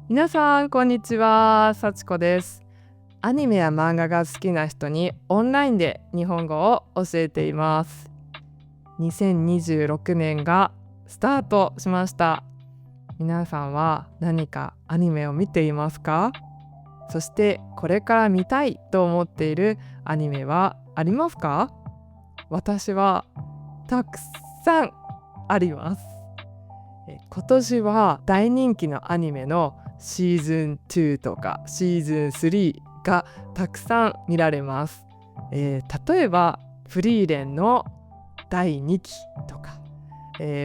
皆さんこんにちは、幸子です。アニメや漫画が好きな人にオンラインで日本語を教えています。2026年がスタートしました。皆さんは何かアニメを見ていますか？そしてこれから見たいと思っているアニメはありますか？私はたくさんあります。今年は大人気のアニメのシーズン2とかシーズン3がたくさん見られます。例えばフリーレンの第2期とか、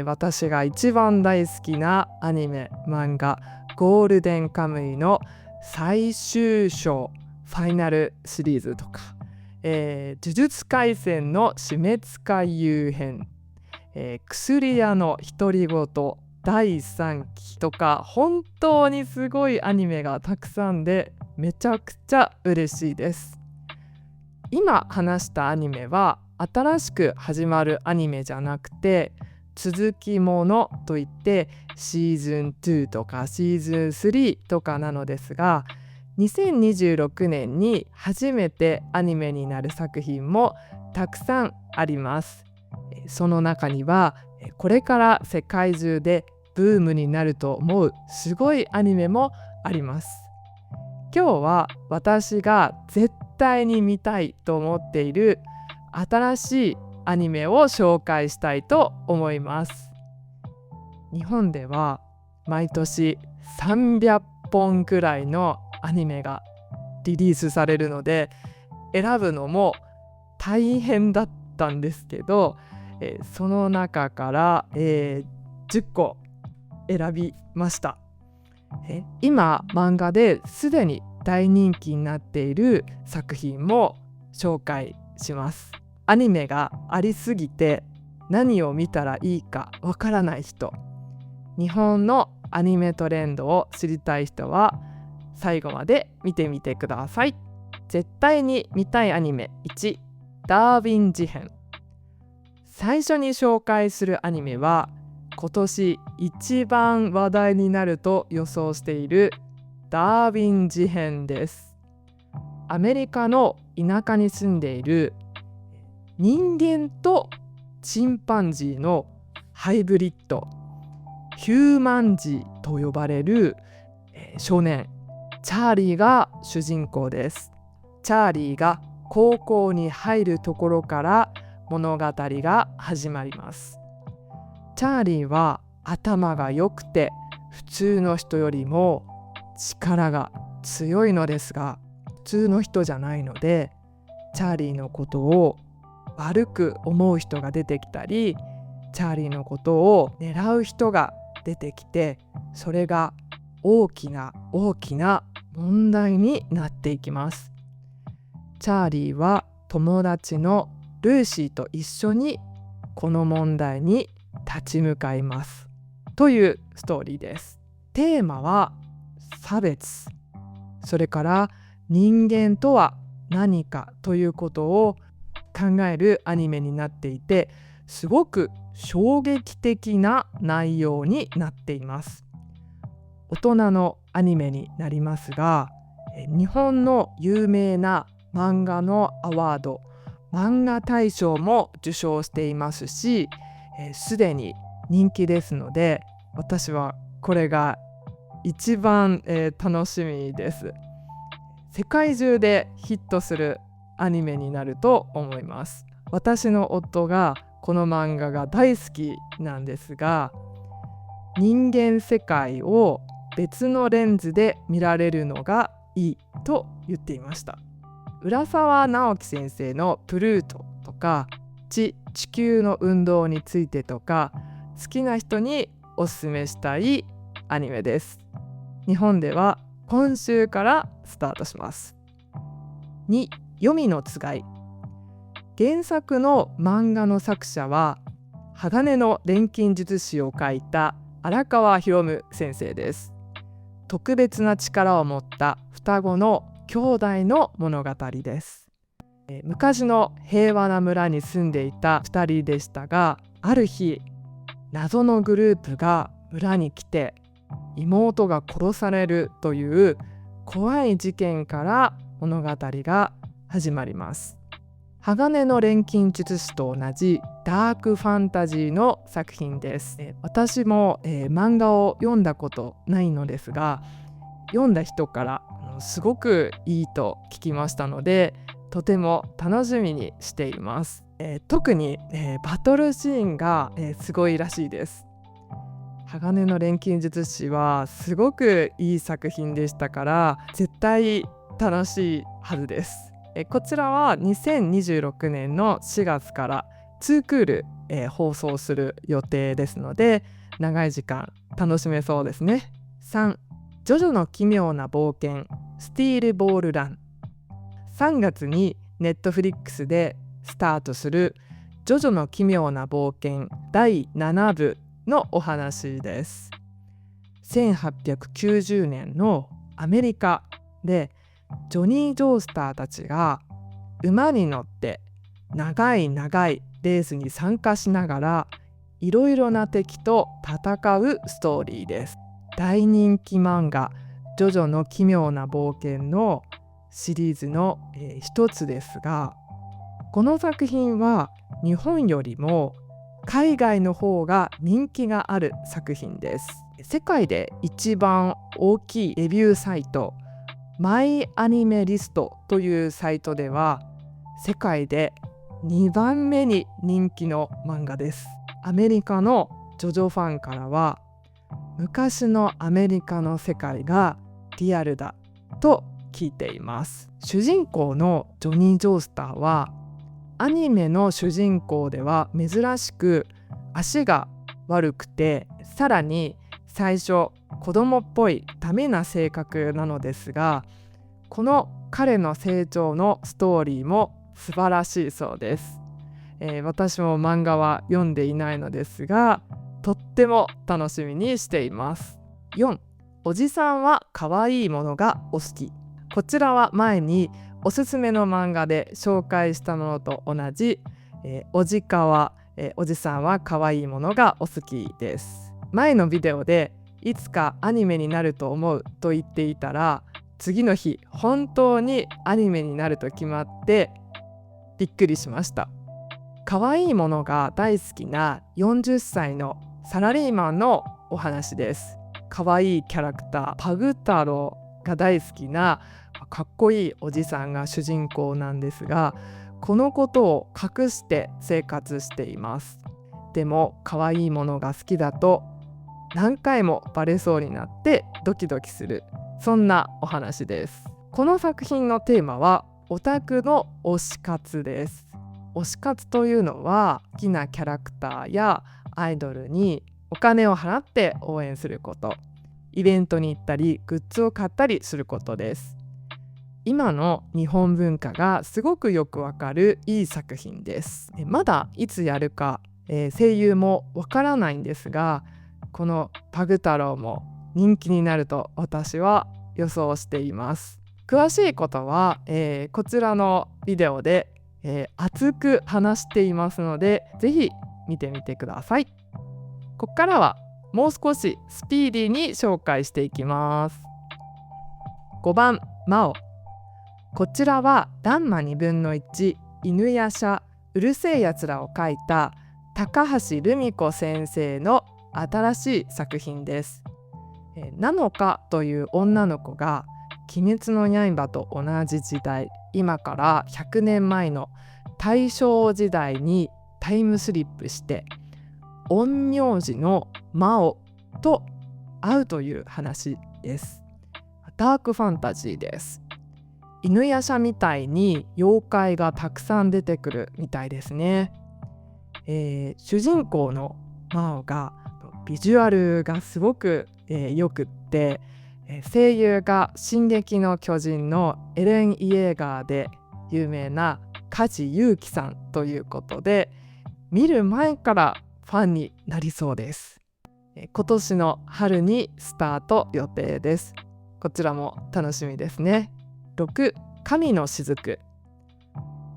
私が一番大好きなアニメ漫画ゴールデンカムイの最終章ファイナルシリーズとか、呪術廻戦の死滅回遊編、薬屋の独り言第3期とか、本当にすごいアニメがたくさんでめちゃくちゃ嬉しいです。今話したアニメは新しく始まるアニメじゃなくて続きものといってシーズン2とかシーズン3とかなのですが、2026年に初めてアニメになる作品もたくさんあります。その中にはこれから世界中でブームになると思うすごいアニメもあります。今日は私が絶対に見たいと思っている新しいアニメを紹介したいと思います。日本では毎年300本くらいのアニメがリリースされるので選ぶのも大変だったんですけど、その中から、10個選びました。今漫画ですでに大人気になっている作品も紹介します。アニメがありすぎて何を見たらいいかわからない人、日本のアニメトレンドを知りたい人は最後まで見てみてください。絶対に見たいアニメ1、ダーウィン事変。最初に紹介するアニメは今年一番話題になると予想しているダーウィン事変です。アメリカの田舎に住んでいる人間とチンパンジーのハイブリッド、ヒューマンジーと呼ばれる少年チャーリーが主人公です。チャーリーが高校に入るところから物語が始まります。チャーリーは頭が良くて普通の人よりも力が強いのですが、普通の人じゃないのでチャーリーのことを悪く思う人が出てきたり、チャーリーのことを狙う人が出てきて、それが大きな問題になっていきます。チャーリーは友達のルーシーと一緒にこの問題に立ち向かいますというストーリーです。テーマは差別、それから人間とは何かということを考えるアニメになっていて、すごく衝撃的な内容になっています。大人のアニメになりますが、日本の有名な漫画のアワード、漫画大賞も受賞していますし、すでに人気ですので、私はこれが一番、楽しみです。世界中でヒットするアニメになると思います。私の夫がこの漫画が大好きなんですが、人間世界を別のレンズで見られるのがいいと言っていました。浦沢直樹先生のプルートとか地球の運動についてとか、好きな人におすすめしたいアニメです。日本では今週からスタートします。2、黄泉のつがい。原作の漫画の作者は鋼の錬金術師を書いた荒川博夢先生です。特別な力を持った双子の兄弟の物語です。昔の平和な村に住んでいた2人でしたが、ある日謎のグループが村に来て妹が殺されるという怖い事件から物語が始まります。鋼の錬金術師と同じダークファンタジーの作品です。私も、漫画を読んだことないのですが、読んだ人からすごくいいと聞きましたので、とても楽しみにしています。特に、バトルシーンが、すごいらしいです。鋼の錬金術師はすごくいい作品でしたから、絶対楽しいはずです。こちらは2026年の4月から2クール、放送する予定ですので、長い時間楽しめそうですね。3、ジョジョの奇妙な冒険スティールボールラン。3月にネットフリックスでスタートするジョジョの奇妙な冒険第7部のお話です。1890年のアメリカでジョニー・ジョースターたちが馬に乗って長い長いレースに参加しながらいろいろな敵と戦うストーリーです。大人気漫画ジョジョの奇妙な冒険のシリーズの、一つですが、この作品は日本よりも海外の方が人気がある作品です。世界で一番大きいレビューサイトマイアニメリストというサイトでは世界で2番目に人気の漫画です。アメリカのジョジョファンからは昔のアメリカの世界がリアルだと聞いています。主人公のジョニー・ジョースターはアニメの主人公では珍しく足が悪くて、さらに最初子供っぽいダメな性格なのですが、この彼の成長のストーリーも素晴らしいそうです。私も漫画は読んでいないのですが、とっても楽しみにしています。4、おじさんは可愛いものがお好き。こちらは前におすすめの漫画で紹介したものと同じ、おじかわ、おじさんは可愛いものがお好きです。前のビデオでいつかアニメになると思うと言っていたら、次の日本当にアニメになると決まってびっくりしました。可愛いものが大好きな40歳のサラリーマンのお話です。可愛いキャラクターパグ太郎が大好きなかっこいいおじさんが主人公なんですが、このことを隠して生活しています。でも可愛いものが好きだと何回もバレそうになってドキドキする、そんなお話です。この作品のテーマはオタクの推し活です。推し活というのは好きなキャラクターやアイドルにお金を払って応援すること、イベントに行ったりグッズを買ったりすることです。今の日本文化がすごくよくわかるいい作品です。まだいつやるか、声優もわからないんですが、このパグ太郎も人気になると私は予想しています。詳しいことは、こちらのビデオで、熱く話していますので、ぜひ見てみてください。ここからはもう少しスピーディーに紹介していきます。5番マオ。こちらはダンマ2分の1犬夜叉うるせえやつらを書いた高橋留美子先生の新しい作品です。なのかという女の子が鬼滅の刃と同じ時代、今から100年前の大正時代にタイムスリップして陰陽師の魔王と会うという話です。ダークファンタジーです。犬夜叉みたいに妖怪がたくさん出てくるみたいですね。主人公の魔王がビジュアルがすごく、よくって、声優が進撃の巨人のエレン・イエーガーで有名な梶裕貴さんということで、見る前からファンになりそうです。今年の春にスタート予定です。こちらも楽しみですね。6、神の雫。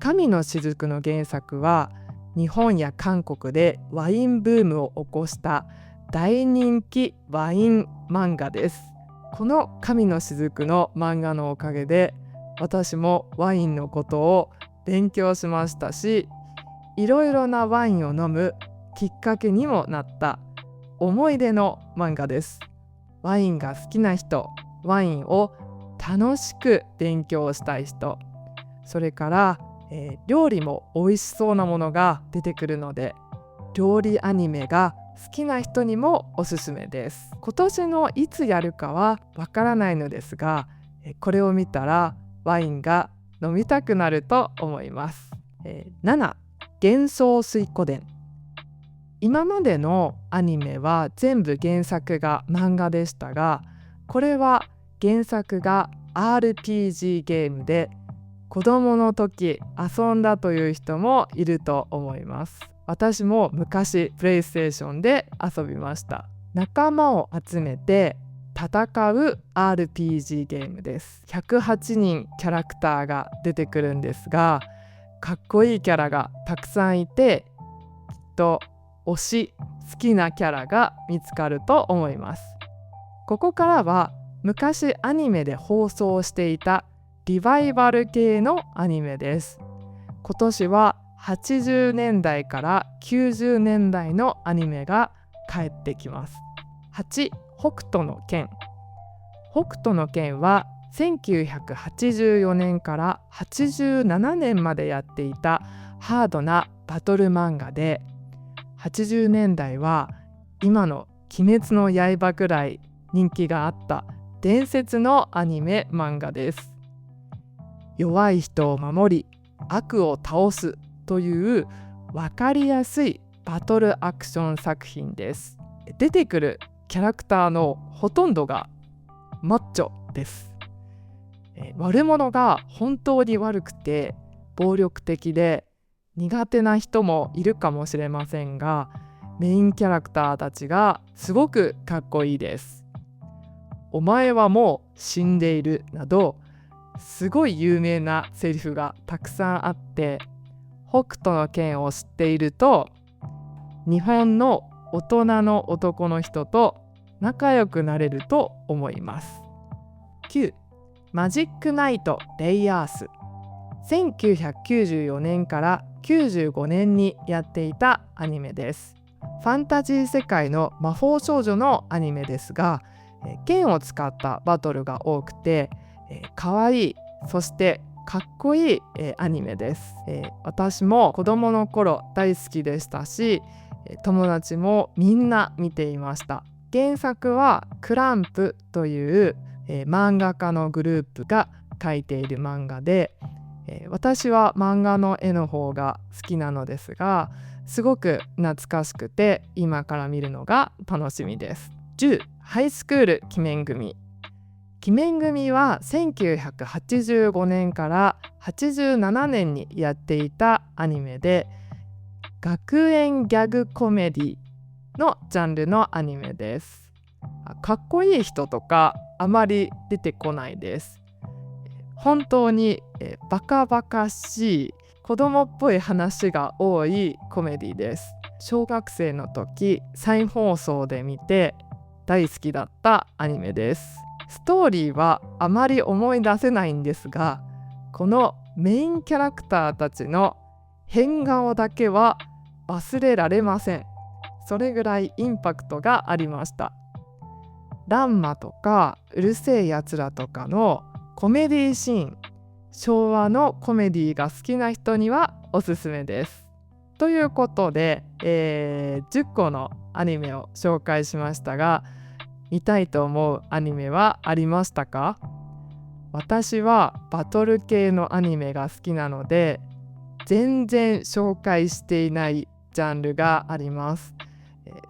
神の雫の原作は日本や韓国でワインブームを起こした大人気ワイン漫画です。この神の雫の漫画のおかげで私もワインのことを勉強しましたし、いろいろなワインを飲むきっかけにもなった思い出の漫画です。ワインが好きな人、ワインを楽しく勉強したい人、それから、料理も美味しそうなものが出てくるので、料理アニメが好きな人にもおすすめです。今年のいつやるかはわからないのですが、これを見たらワインが飲みたくなると思います。7、幻想水湖伝。今までのアニメは全部原作が漫画でしたが、これは原作が RPG ゲームで、子供の時遊んだという人もいると思います。私も昔プレイステーションで遊びました。仲間を集めて戦う RPG ゲームです。108人キャラクターが出てくるんですが、かっこいいキャラがたくさんいて、きっと推し好きなキャラが見つかると思います。ここからは昔アニメで放送していたリバイバル系のアニメです。今年は80年代から90年代のアニメが帰ってきます。8、北斗の拳。北斗の拳は1984年から87年までやっていたハードなバトル漫画で、80年代は今の鬼滅の刃くらい人気があった伝説のアニメ漫画です。弱い人を守り悪を倒すという分かりやすいバトルアクション作品です。出てくるキャラクターのほとんどがマッチョです。悪者が本当に悪くて暴力的で苦手な人もいるかもしれませんが、メインキャラクターたちがすごくかっこいいです。お前はもう死んでいるなど、すごい有名なセリフがたくさんあって、北斗の拳を知っていると日本の大人の男の人と仲良くなれると思います。9、マジックナイトレイアース。1994年から95年にやっていたアニメです。ファンタジー世界の魔法少女のアニメですが、剣を使ったバトルが多くて、かわいい、そしてかっこいい、アニメです。私も子供の頃大好きでしたし、友達もみんな見ていました。原作はクランプという、漫画家のグループが描いている漫画で、私は漫画の絵の方が好きなのですが、すごく懐かしくて今から見るのが楽しみです。10、ハイスクール鬼面組。鬼面組は1985年から87年にやっていたアニメで、学園ギャグコメディのジャンルのアニメです。かっこいい人とかあまり出てこないです。本当にバカバカしい子供っぽい話が多いコメディです。小学生の時再放送で見て大好きだったアニメです。ストーリーはあまり思い出せないんですが、このメインキャラクターたちの変顔だけは忘れられません。それぐらいインパクトがありました。ランマとかうるせえやつらとかのコメディシーン、昭和のコメディが好きな人にはおすすめです。ということで、10個のアニメを紹介しましたが、見たいと思うアニメはありましたか？私はバトル系のアニメが好きなので、全然紹介していないジャンルがあります。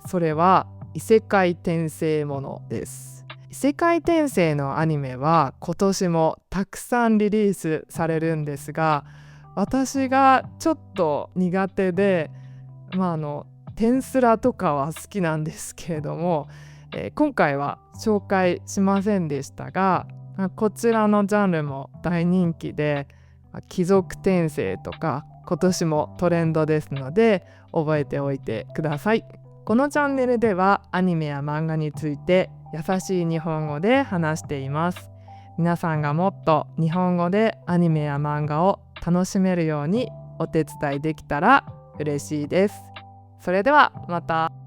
それは異世界転生ものです。異世界転生のアニメは今年もたくさんリリースされるんですが、私がちょっと苦手で、転スラとかは好きなんですけれども、今回は紹介しませんでしたが、こちらのジャンルも大人気で、貴族転生とか今年もトレンドですので覚えておいてください。このチャンネルではアニメや漫画について優しい日本語で話しています。皆さんがもっと日本語でアニメや漫画を楽しめるようにお手伝いできたら嬉しいです。それではまた。